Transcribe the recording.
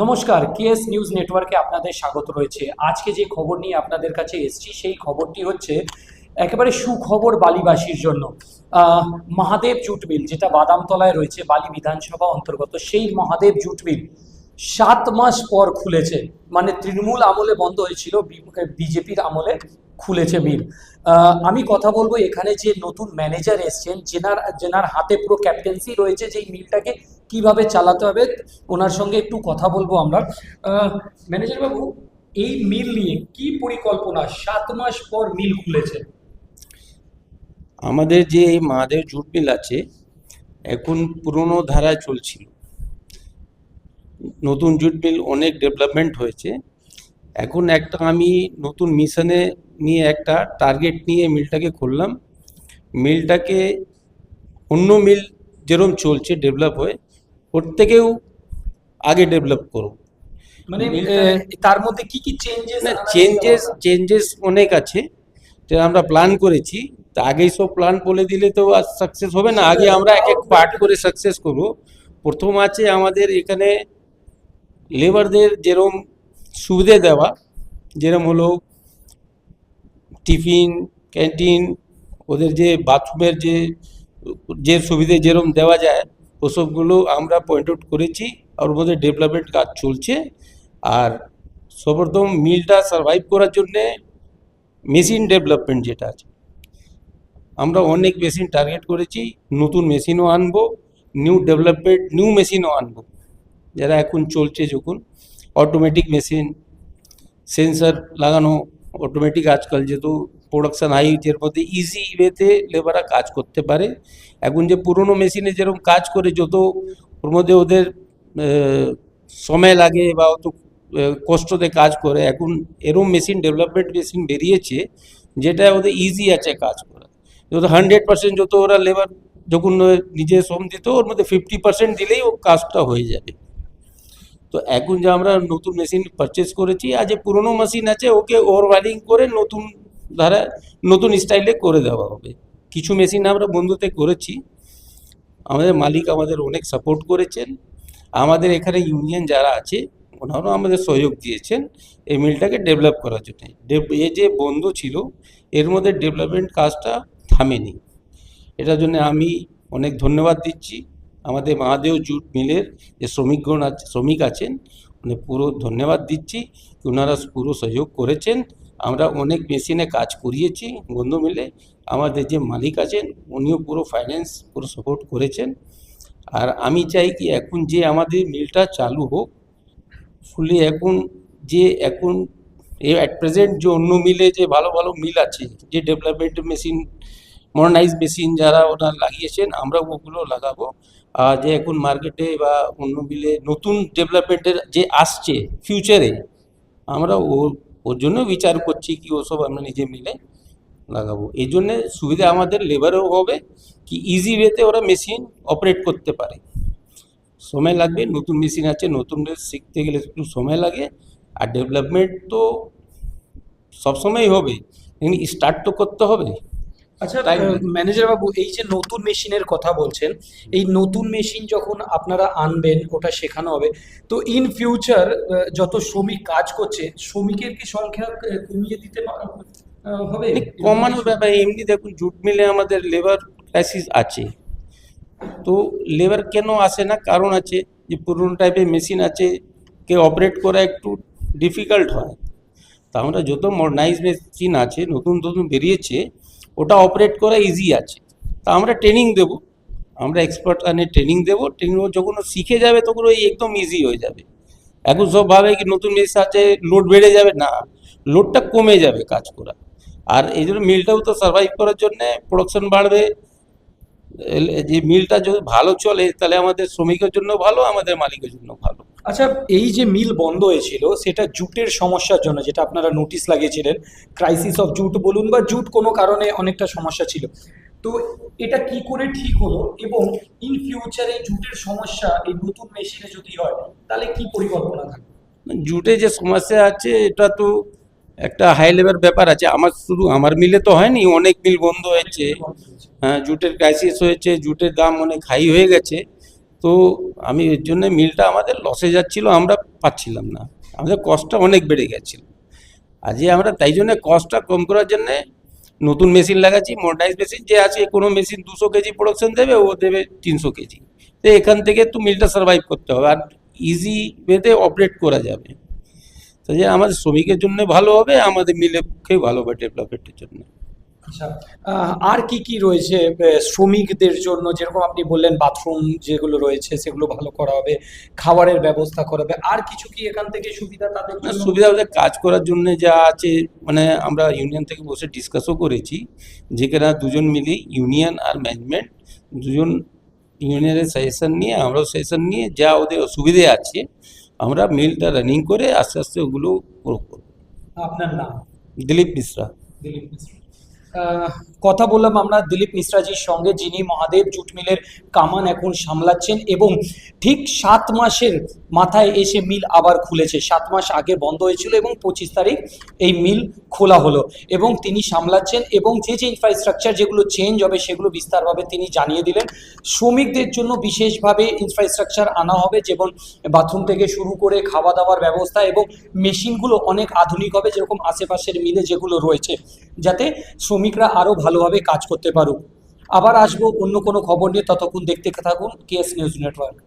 নমস্কার, KS news নেটওয়ার্কে আপনাদের স্বাগত রয়েছে। আজকে যে খবর নিয়ে আপনাদের কাছে এসেছি সেই খবরটি হচ্ছে একেবারে সুখবর বালিবাসীর জন্য। মহাদেব জুট মিল, যেটা বাদামতলায় রয়েছে, বালি বিধানসভা অন্তর্গত, সেই মহাদেব জুট মিল 7 মাস পর খুলেছে। মানে তৃণমূল আমলে বন্ধ হয়েছিল, বিজেপির আমলে খুলেছে মিল। আমি কথা বলবো এখানে যে নতুন ম্যানেজার এসছেন, যেনার হাতে পুরো ক্যাপ্টেন্সি রয়েছে যে এই মিলটাকে কিভাবে চালাতে হবে, ওনার সঙ্গে একটু কথা বলবো আমরা। ম্যানেজার বাবু, এই মিল নিয়ে কি পরিকল্পনা? 7 মাস পর মিল খুলেছে। আমাদের যে এই মহাদেব জুট মিল আছে এখন পুরনো ধারায় চলছিল। নতুন জুট মিল অনেক ডেভেলপমেন্ট হয়েছে। এখন একটা আমি নতুন মিশনে নিয়ে একটা টার্গেট নিয়ে মিলটাকে খুললাম। মিলটাকে অন্য মিল যেরকম চলছে ডেভেলপ হয়ে ওর থেকেও আগে ডেভেলপ করব। মানে তার মধ্যে কি কি চেঞ্জেস? না, চেঞ্জেস অনেক আছে, যেটা আমরা প্ল্যান করেছি। তা আগেই সব প্ল্যান বলে দিলে তো আর সাকসেস হবে না। আগে আমরা এক এক পার্ট করে সাকসেস করব। প্রথম আছে আমাদের এখানে লেবারদের যেরকম সুবিধে দেওয়া, যেরকম হলো টিফিন, ক্যান্টিন, ওদের যে বাথরুমের যে যে সুবিধে যেরকম দেওয়া যায় ওসবগুলো আমরা পয়েন্ট আউট করেছি। আর ওর মধ্যে ডেভেলপমেন্ট কাজ চলছে। আর সর্বপ্রথম মিলটা সার্ভাইভ করার জন্যে মেশিন ডেভেলপমেন্ট যেটা আছে, আমরা অনেক মেশিন টার্গেট করেছি। নতুন মেশিনও আনবো, নিউ মেশিনও আনবো, যারা এখন চলছে যখন অটোমেটিক মেশিন, সেন্সার লাগানো অটোমেটিক। আজকাল যেহেতু প্রোডাকশান হাই, এর মধ্যে ইজি ওয়েতে লেবাররা কাজ করতে পারে। এখন যে পুরনো মেশিনে যেরকম কাজ করে যত ওর মধ্যে ওদের সময় লাগে বা অত কষ্টতে কাজ করে, এখন এরম মেশিন ডেভেলপমেন্ট মেশিন বেরিয়েছে যেটা ওদের ইজি আছে কাজ করা। যত 100% যত ওরা লেবার যখন নিজে শ্রম দিত, ওর মধ্যে 50% দিলেই ও কাজটা হয়ে যাবে। তো এখন যে আমরা নতুন মেশিন পারচেস করেছি, আর যে পুরনো মেশিন আছে ওকে ওভারওয়ারিং করে নতুন ধারা নতুন স্টাইলে করে দেওয়া হবে। কিছু মেশিন আমরা বন্ধুতে করেছি, আমাদের মালিক আমাদের অনেক সাপোর্ট করেছেন। আমাদের এখানে ইউনিয়ন যারা আছে ওনারাও আমাদের সহযোগ দিয়েছেন এই মিলটাকে ডেভেলপ করার জন্য। এ যে বন্ধ ছিল এর মধ্যে ডেভেলপমেন্ট কাজটা থামেনি। এটার জন্য আমি অনেক ধন্যবাদ দিচ্ছি আমাদের মহাদেব জুট মিলের যে শ্রমিক আছেন, মানে পুরো ধন্যবাদ দিচ্ছি। ওনারা পুরো সহযোগ করেছেন। আমরা অনেক মেশিনে কাজ করিয়েছি বন্ধু মিলে। আমাদের যে মালিক আছেন উনিও পুরো ফাইন্যান্স পুরো সাপোর্ট করেছেন। আর আমি চাই কি এখন যে আমাদের মিলটা চালু হোক ফুলি। এখন অ্যাট প্রেজেন্ট যে অন্য মিলে যে ভালো ভালো মিল আছে, যে ডেভেলপমেন্ট মেশিন, মডার্নাইজ মেশিন যারা ওরা লাগিয়েছেন, আমরা ওগুলো লাগাবো। আর যে এখন মার্কেটে বা অন্য মিলে নতুন ডেভেলপমেন্টের যে আসছে ফিউচারে, আমরা ওর জন্য বিচার করছি কি ওসব আমরা নিজে মিলে লাগাবো। এই জন্যে সুবিধা আমাদের লেবারও হবে কি ইজি ওয়েতে ওরা মেশিন অপারেট করতে পারে। সময় লাগবে, নতুন মেশিন আছে, নতুন শিখতে গেলে একটু সময় লাগে। আর ডেভেলপমেন্ট তো সবসময়ই হবে, কিন্তু স্টার্ট তো করতে হবে। আচ্ছা ম্যানেজার বাবু, এই যে নতুন মেশিনের কথা বলছেন, এই নতুন মেশিন যখন আপনারা আনবেন, ওটা শেখানো হবে, তো ইন ফিউচার যত শ্রমিক কাজ করছে, শ্রমিকের কি সংখ্যা কমিয়ে দিতে হবে? কমানোর ব্যাপারে এমনি দেখুন জুট মিলে আমাদের লেবার ক্রাইসিস আছে। তো লেবার কেন আসে না, কারণ আছে যে পুরনো টাইপের মেশিন আছে, কে অপারেট করা একটু ডিফিকাল্ট হয়। তা আমরা যত মডার্নাইজ মেশিন আছে নতুন নতুন বেরিয়েছে, ওটা অপারেট করা ইজি আছে। তা আমরা ট্রেনিং দেবো, আমরা এক্সপার্ট আনে ট্রেনিং দেবো। ট্রেনিং যখন ও শিখে যাবে তখন ওই একদম ইজি হয়ে যাবে। এখন সব ভাবে কি নতুন মেশিন আছে লোড বেড়ে যাবে, না, লোডটা কমে যাবে কাজ করা। আর এই জন্য মিলটাও তো সার্ভাইভ করার জন্যে প্রোডাকশন বাড়বে। যে মিলটা যদি ভালো চলে তাহলে আমাদের শ্রমিকের জন্য ভালো, আমাদের মালিকের জন্য ভালো। আচ্ছা, এই যে মিল বন্ধ হয়েছিল সেটা জুটের সমস্যার জন্য, যেটা আপনারা নোটিশ লাগিয়েছিলেন, ক্রাইসিস অফ জুট বলুন বা জুট কোনো কারণে অনেকটা সমস্যা ছিল, তো এটা কি করে ঠিক হলো? এবং ইন ফিউচারে জুটের সমস্যা এই নতুন মেশিনে যদি হয় তাহলে কি পরিকল্পনা থাকবে? জুটে যে সমস্যা আছে এটা তো একটা হাই লেভেল ব্যাপার আছে। শুধু আমার মিলে তো হয়নি, অনেক মিল বন্ধ হয়েছে। হ্যাঁ, জুটের ক্রাইসিস হয়েছে, জুটের দাম অনেক হাই হয়ে গেছে। তো আমি এর জন্য মিলটা আমাদের লসে যাচ্ছিল, আমরা পাচ্ছিলাম না, আমাদের কস্টটা অনেক বেড়ে গেছিল। আজকে আমরা তাই জন্য কস্টটা কম করার জন্যে নতুন মেশিন লাগাচ্ছি, মডার্নাইজ মেশিন। যে আছে কোনো মেশিন 200 কেজি প্রোডাকশন দেবে, ও দেবে 300 কেজি। তো এখান থেকে তো মিলটা সার্ভাইভ করতে হবে, আর ইজি ওয়েতে অপারেট করা যাবে। তো যে আমাদের শ্রমিকের জন্য ভালো হবে, আমাদের মিলের পক্ষেও ভালো হবে ডেভেলপমেন্টের জন্য। আচ্ছা, আর কি কি রয়েছে শ্রমিকদের জন্য? যেরকম আপনি বললেন বাথরুম যেগুলো রয়েছে সেগুলো ভালো করা হবে, খাবারের ব্যবস্থা করা হবে, আর কিছু কি এখান থেকে সুবিধা তাদের না, জন্য? সুবিধা ওদের কাজ করার জন্য যা আছে, মানে আমরা ইউনিয়ন থেকে বসে ডিসকাসও করেছি, যেখানে দুজন মিলে ইউনিয়ন আর ম্যানেজমেন্ট দুজন ইউনিয়নের সাজেশন নিয়ে, আমরাও সাজেশন নিয়ে, যা ওদের সুবিধে আছে আমরা মিলটা রানিং করে আস্তে আস্তে ওগুলো করবো। আপনার নাম? দিলীপ মিশ্রা। দিলীপ মিশ্রা। কথা বললাম আমরা দিলীপ মিশ্রাজির সঙ্গে, যিনি মহাদেব জুট মিলের কামান এখন সামলাচ্ছেন এবং ঠিক 7 মাসের মাথায় এসে মিল আবার খুলেছে। 7 মাস আগে বন্ধ হয়েছিল এবং 25 তারিখ এই মিল খোলা হলো এবং তিনি সামলাচ্ছেন। এবং যে যে ইনফ্রাস্ট্রাকচার যেগুলো চেঞ্জ হবে সেগুলো বিস্তারভাবে তিনি জানিয়ে দিলেন। শ্রমিকদের জন্য বিশেষভাবে ইনফ্রাস্ট্রাকচার আনা হবে, যেমন বাথরুম থেকে শুরু করে খাওয়া দাওয়ার ব্যবস্থা, এবং মেশিনগুলো অনেক আধুনিক হবে, যেরকম আশেপাশের মিলে যেগুলো রয়েছে, যাতে শ্রমিকরা আরও ভালোভাবে কাজ করতে পারুক। আবার আসবো অন্য কোনো খবর নিয়ে, ততক্ষণ দেখতে থাকুন কেএস নিউজ নেটওয়ার্ক।